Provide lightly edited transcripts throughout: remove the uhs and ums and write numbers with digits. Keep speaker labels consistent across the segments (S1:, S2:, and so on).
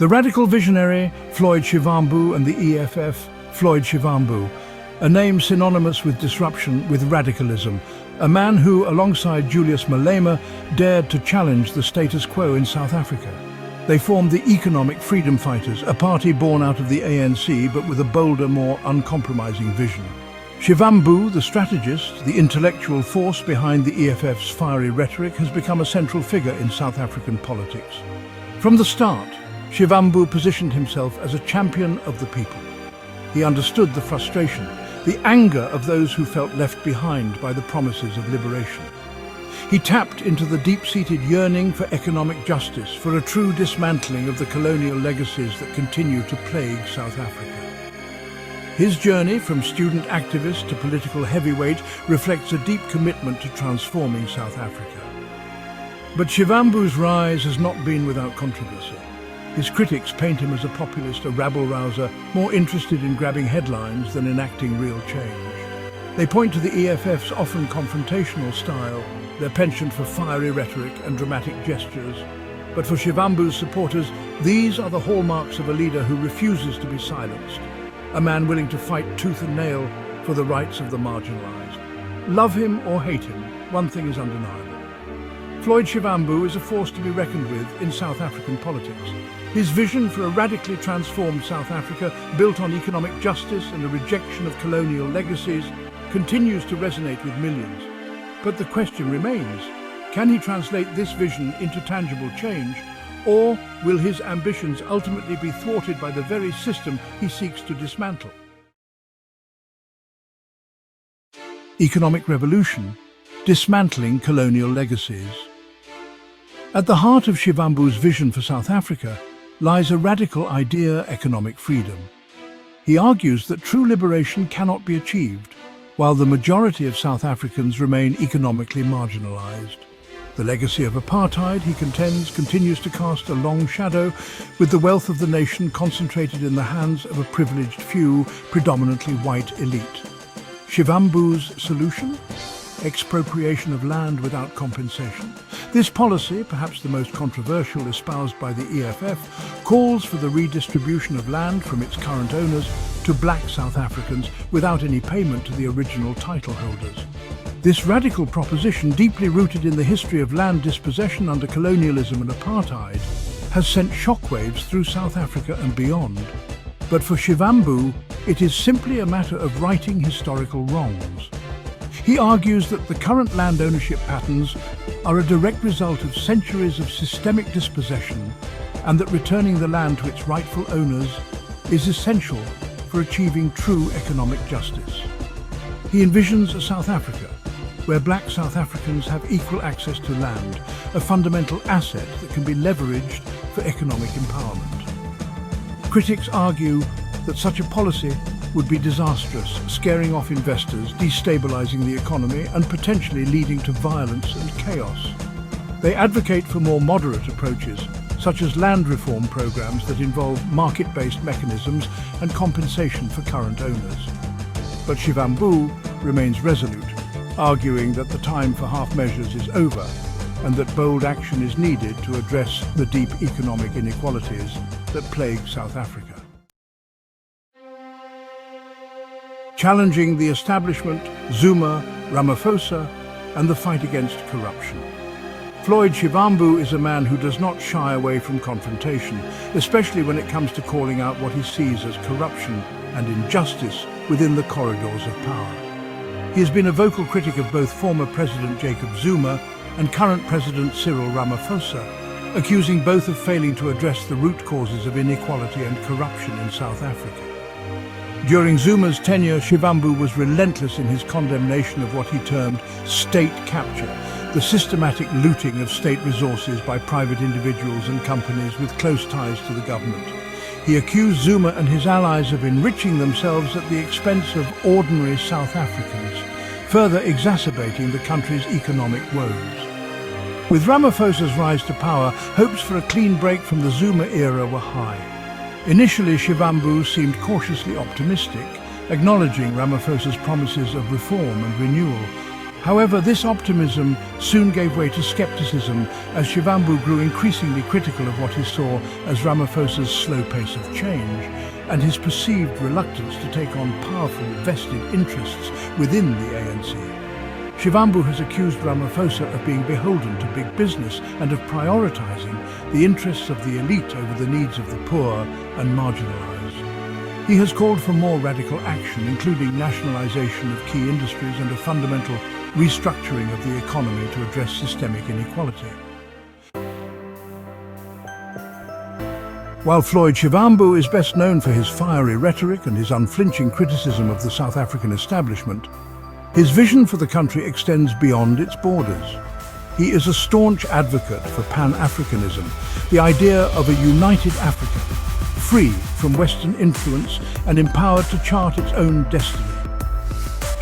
S1: The radical visionary Floyd Shivambu and the EFF Floyd Shivambu, a name synonymous with disruption, with radicalism, a man who, alongside Julius Malema, dared to challenge the status quo in South Africa. They formed the Economic Freedom Fighters, a party born out of the ANC but with a bolder, more uncompromising vision. Shivambu, the strategist, the intellectual force behind the EFF's fiery rhetoric, has become a central figure in South African politics. From the start, Shivambu positioned himself as a champion of the people. He understood the frustration, the anger of those who felt left behind by the promises of liberation. He tapped into the deep-seated yearning for economic justice, for a true dismantling of the colonial legacies that continue to plague South Africa. His journey from student activist to political heavyweight reflects a deep commitment to transforming South Africa. But Shivambu's rise has not been without controversy. His critics paint him as a populist, a rabble-rouser, more interested in grabbing headlines than enacting real change. They point to the EFF's often confrontational style, their penchant for fiery rhetoric and dramatic gestures. But for Shivambu's supporters, these are the hallmarks of a leader who refuses to be silenced, a man willing to fight tooth and nail for the rights of the marginalized. Love him or hate him, one thing is undeniable. Floyd Shivambu is a force to be reckoned with in South African politics. His vision for a radically transformed South Africa, built on economic justice and a rejection of colonial legacies, continues to resonate with millions. But the question remains, can he translate this vision into tangible change, or will his ambitions ultimately be thwarted by the very system he seeks to dismantle? Economic revolution, dismantling colonial legacies. At the heart of Shivambu's vision for South Africa lies a radical idea: economic freedom. He argues that true liberation cannot be achieved while the majority of South Africans remain economically marginalized. The legacy of apartheid, he contends, continues to cast a long shadow, with the wealth of the nation concentrated in the hands of a privileged few, predominantly white elite. Shivambu's solution? Expropriation of land without compensation. This policy, perhaps the most controversial espoused by the EFF, calls for the redistribution of land from its current owners to black South Africans without any payment to the original title holders. This radical proposition, deeply rooted in the history of land dispossession under colonialism and apartheid, has sent shockwaves through South Africa and beyond. But for Shivambu, it is simply a matter of righting historical wrongs. He argues that the current land ownership patterns are a direct result of centuries of systemic dispossession, and that returning the land to its rightful owners is essential for achieving true economic justice. He envisions a South Africa where black South Africans have equal access to land, a fundamental asset that can be leveraged for economic empowerment. Critics argue that such a policy would be disastrous, scaring off investors, destabilizing the economy, and potentially leading to violence and chaos. They advocate for more moderate approaches, such as land reform programs that involve market-based mechanisms and compensation for current owners. But Shivambu remains resolute, arguing that the time for half measures is over and that bold action is needed to address the deep economic inequalities that plague South Africa. Challenging the establishment, Zuma, Ramaphosa, and the fight against corruption. Floyd Shivambu is a man who does not shy away from confrontation, especially when it comes to calling out what he sees as corruption and injustice within the corridors of power. He has been a vocal critic of both former President Jacob Zuma and current President Cyril Ramaphosa, accusing both of failing to address the root causes of inequality and corruption in South Africa. During Zuma's tenure, Shivambu was relentless in his condemnation of what he termed state capture, the systematic looting of state resources by private individuals and companies with close ties to the government. He accused Zuma and his allies of enriching themselves at the expense of ordinary South Africans, further exacerbating the country's economic woes. With Ramaphosa's rise to power, hopes for a clean break from the Zuma era were high. Initially, Shivambu seemed cautiously optimistic, acknowledging Ramaphosa's promises of reform and renewal. However, this optimism soon gave way to skepticism as Shivambu grew increasingly critical of what he saw as Ramaphosa's slow pace of change and his perceived reluctance to take on powerful vested interests within the ANC. Shivambu has accused Ramaphosa of being beholden to big business and of prioritizing the interests of the elite over the needs of the poor and marginalized. He has called for more radical action, including nationalization of key industries and a fundamental restructuring of the economy to address systemic inequality. While Floyd Shivambu is best known for his fiery rhetoric and his unflinching criticism of the South African establishment, his vision for the country extends beyond its borders. He is a staunch advocate for Pan-Africanism, the idea of a united Africa, free from Western influence and empowered to chart its own destiny.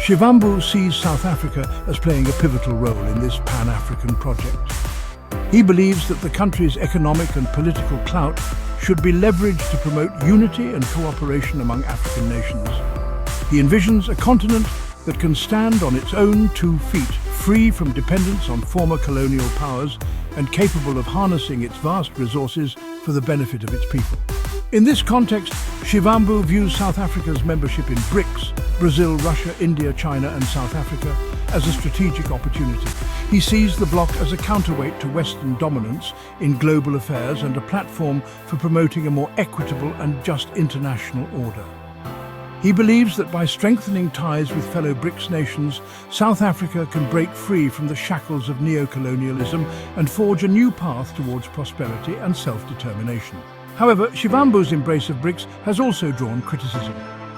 S1: Shivambu sees South Africa as playing a pivotal role in this Pan-African project. He believes that the country's economic and political clout should be leveraged to promote unity and cooperation among African nations. He envisions a continent that can stand on its own 2 feet, free from dependence on former colonial powers and capable of harnessing its vast resources for the benefit of its people. In this context, Shivambu views South Africa's membership in BRICS, Brazil, Russia, India, China and South Africa, as a strategic opportunity. He sees the bloc as a counterweight to Western dominance in global affairs and a platform for promoting a more equitable and just international order. He believes that by strengthening ties with fellow BRICS nations, South Africa can break free from the shackles of neo-colonialism and forge a new path towards prosperity and self-determination. However, Shivambu's embrace of BRICS has also drawn criticism.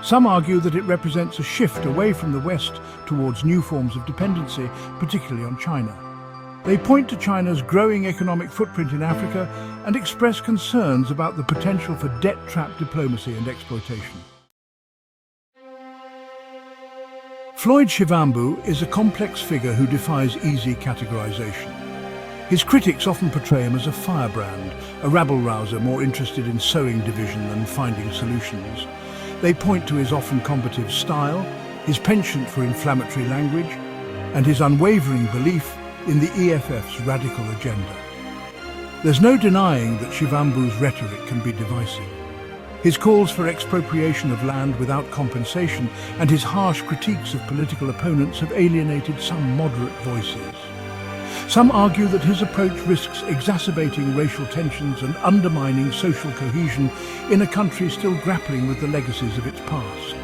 S1: Some argue that it represents a shift away from the West towards new forms of dependency, particularly on China. They point to China's growing economic footprint in Africa and express concerns about the potential for debt-trap diplomacy and exploitation. Floyd Shivambu is a complex figure who defies easy categorization. His critics often portray him as a firebrand, a rabble-rouser more interested in sowing division than finding solutions. They point to his often combative style, his penchant for inflammatory language, and his unwavering belief in the EFF's radical agenda. There's no denying that Shivambu's rhetoric can be divisive. His calls for expropriation of land without compensation and his harsh critiques of political opponents have alienated some moderate voices. Some argue that his approach risks exacerbating racial tensions and undermining social cohesion in a country still grappling with the legacies of its past.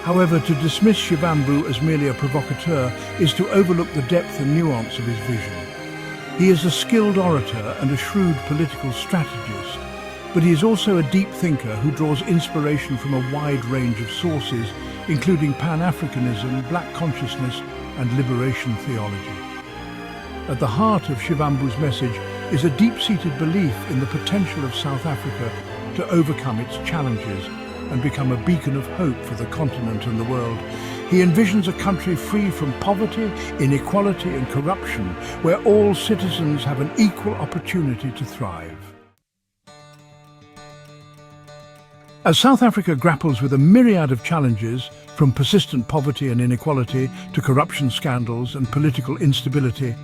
S1: However, to dismiss Shivambu as merely a provocateur is to overlook the depth and nuance of his vision. He is a skilled orator and a shrewd political strategist, but he is also a deep thinker who draws inspiration from a wide range of sources, including Pan-Africanism, black consciousness, and liberation theology. At the heart of Shivambu's message is a deep-seated belief in the potential of South Africa to overcome its challenges and become a beacon of hope for the continent and the world. He envisions a country free from poverty, inequality and corruption, where all citizens have an equal opportunity to thrive. As South Africa grapples with a myriad of challenges, from persistent poverty and inequality to corruption scandals and political instability,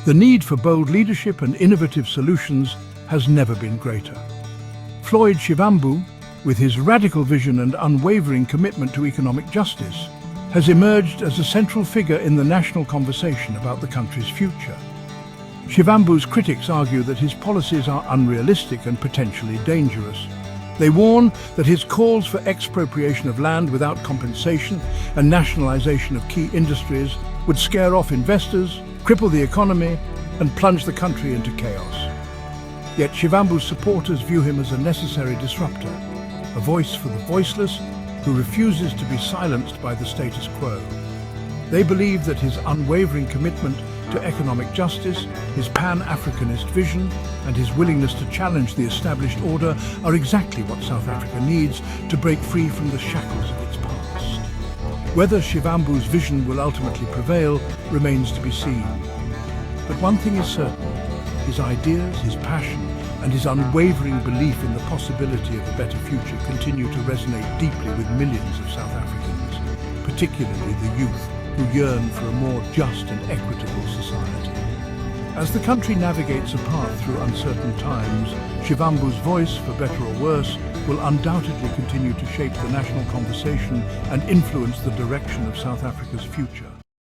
S1: the need for bold leadership and innovative solutions has never been greater. Floyd Shivambu, with his radical vision and unwavering commitment to economic justice, has emerged as a central figure in the national conversation about the country's future. Shivambu's critics argue that his policies are unrealistic and potentially dangerous. They warn that his calls for expropriation of land without compensation and nationalization of key industries would scare off investors, cripple the economy, and plunge the country into chaos. Yet Shivambu's supporters view him as a necessary disruptor, a voice for the voiceless who refuses to be silenced by the status quo. They believe that his unwavering commitment to economic justice, his Pan-Africanist vision, and his willingness to challenge the established order are exactly what South Africa needs to break free from the shackles of its past. Whether Shivambu's vision will ultimately prevail remains to be seen. But one thing is certain: his ideas, his passion, and his unwavering belief in the possibility of a better future continue to resonate deeply with millions of South Africans, particularly the youth. who yearn for a more just and equitable society. As the country navigates a path through uncertain times, Shivambu's voice, for better or worse, will undoubtedly continue to shape the national conversation and influence the direction of South Africa's future.